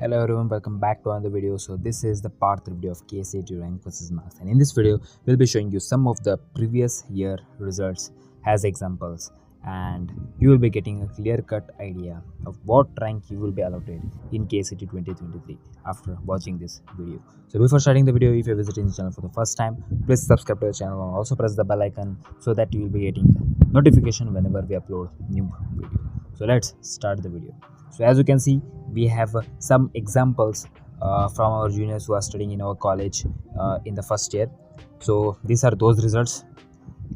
Hello everyone, welcome back to another video. So this is the part 3 video of Kcet rank versus marks, and in this video we'll be showing you some of the previous year results as examples, and you will be getting a clear-cut idea of what rank you will be allotted in Kcet 2023 after watching this video. So before starting the video, if you're visiting the channel for the first time, please subscribe to the channel and also press the bell icon so that you will be getting notification whenever we upload new video. So let's start the video. So as you can see, we have some examples from our juniors who are studying in our college in the first year. So these are those results,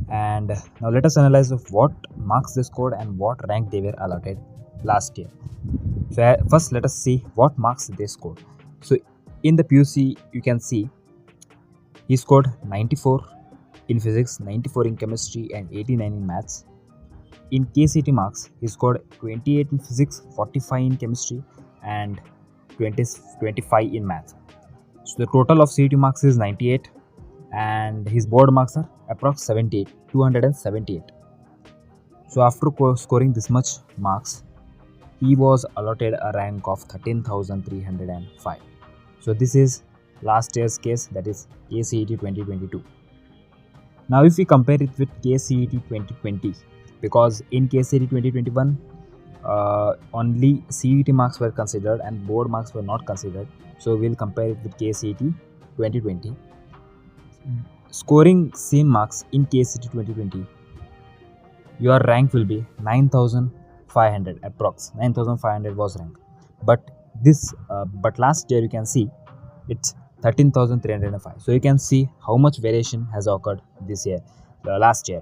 and now let us analyze of what marks they scored and what rank they were allotted last year. So first let us see what marks they scored. So in the PUC you can see he scored 94 in physics, 94 in chemistry and 89 in maths. In Kcet marks, he scored 28 in physics, 45 in chemistry and 25 in maths. So the total of CET marks is 98 and his board marks are approx 78, 278. So after scoring this much marks, he was allotted a rank of 13,305. So this is last year's case, that is Kcet 2022. Now if we compare it with Kcet 2020, because in Kcet 2021 only CET marks were considered and board marks were not considered, so we'll compare it with Kcet 2020. Scoring same marks in Kcet 2020, your rank will be 9,500, approx 9,500 was rank, but last year you can see it's 13,305. So you can see how much variation has occurred this year, last year.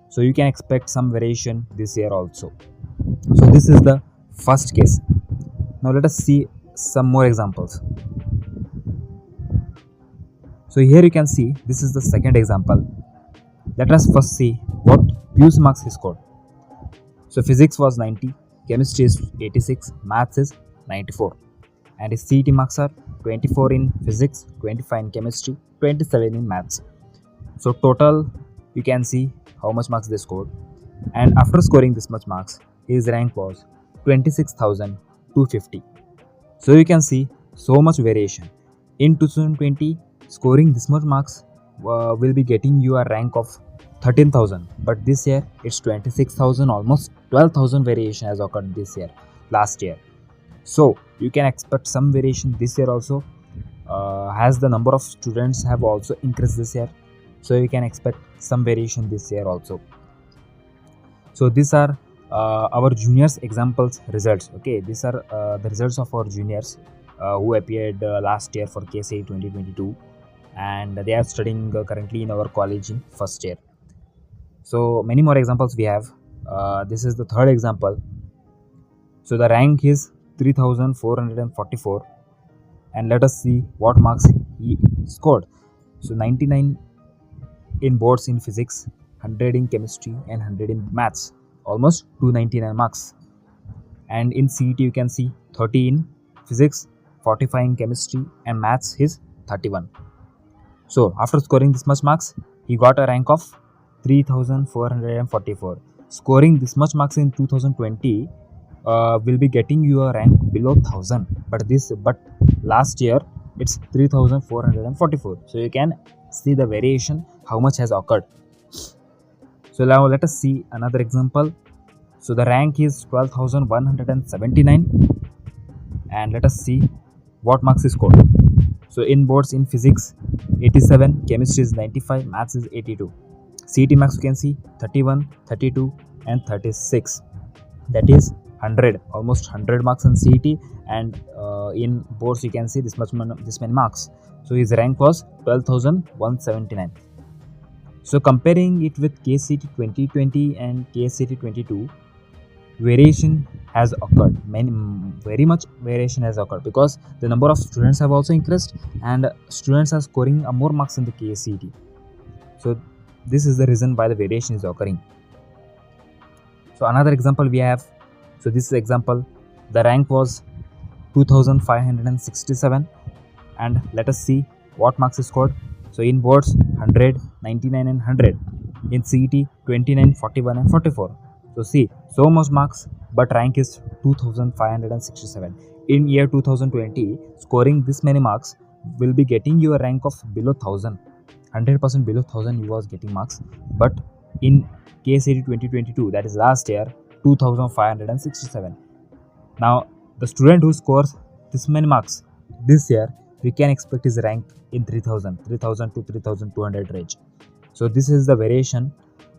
So you can expect some variation this year also. So this is the first case. Now let us see some more examples. So here you can see this is the second example. Let us first see what PUC marks he scored. So physics was 90, chemistry is 86, maths is 94, and his CET marks are 24 in physics, 25 in chemistry, 27 in maths. So total you can see how much marks they scored, and after scoring this much marks, his rank was 26,250. So you can see so much variation. In 2020, scoring this much marks will be getting you a rank of 13,000, but this year it's 26,000, almost 12,000 variation has occurred this year, last year. So you can expect some variation this year also, as the number of students have also increased this year. So you can expect some variation this year also. So these are our juniors examples results. Okay, these are the results of our juniors who appeared last year for Kcet 2022, and they are studying currently in our college in first year. So many more examples we have. This is the third example. So the rank is 3,444, and let us see what marks he scored. So 99 in boards in physics, 100 in chemistry and 100 in maths, almost 299 marks. And in CET you can see 30 in physics, 45 in chemistry and maths is 31. So after scoring this much marks, he got a rank of 3,444. Scoring this much marks in 2020 will be getting you a rank below 1,000, but last year it's 3,444. So you can see the variation, how much has occurred. So now let us see another example. So the rank is 12,179, and let us see what marks he scored. So in boards in physics 87, chemistry is 95, maths is 82. CET marks you can see 31, 32 and 36, that is 100, almost 100 marks in CET, and in boards you can see this many marks. So his rank was 12,179. So comparing it with Kcet 2020 and Kcet 22, variation has occurred. Very much variation has occurred, because the number of students have also increased and students are scoring more marks in the Kcet. So this is the reason why the variation is occurring. So another example we have. So this is example. The rank was 2,567, and let us see what marks he scored. So in boards 100, 99 and 100. In CET 29, 41 and 44. So see, so much marks, but rank is 2567. In year 2020, scoring this many marks will be getting you a rank of below 1000. 100% below 1000 you was getting marks, but in Kcet 2022, that is last year, 2567. Now the student who scores this many marks this year, we can expect his rank in 3000 to 3200 range. So this is the variation.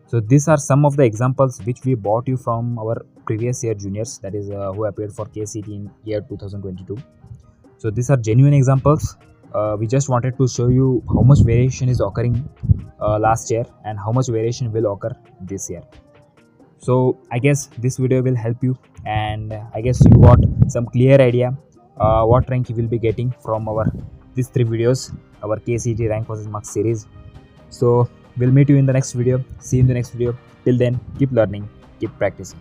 So these are some of the examples which we bought you from our previous year juniors, that is who appeared for Kcet in year 2022. So these are genuine examples. We just wanted to show you how much variation is occurring last year and how much variation will occur this year. So I guess this video will help you, and I guess you got some clear idea what rank you will be getting from our these 3 videos, our Kcet rank versus marks series. So we'll meet you in the next video. See you in the next video. Till then, keep learning, keep practicing.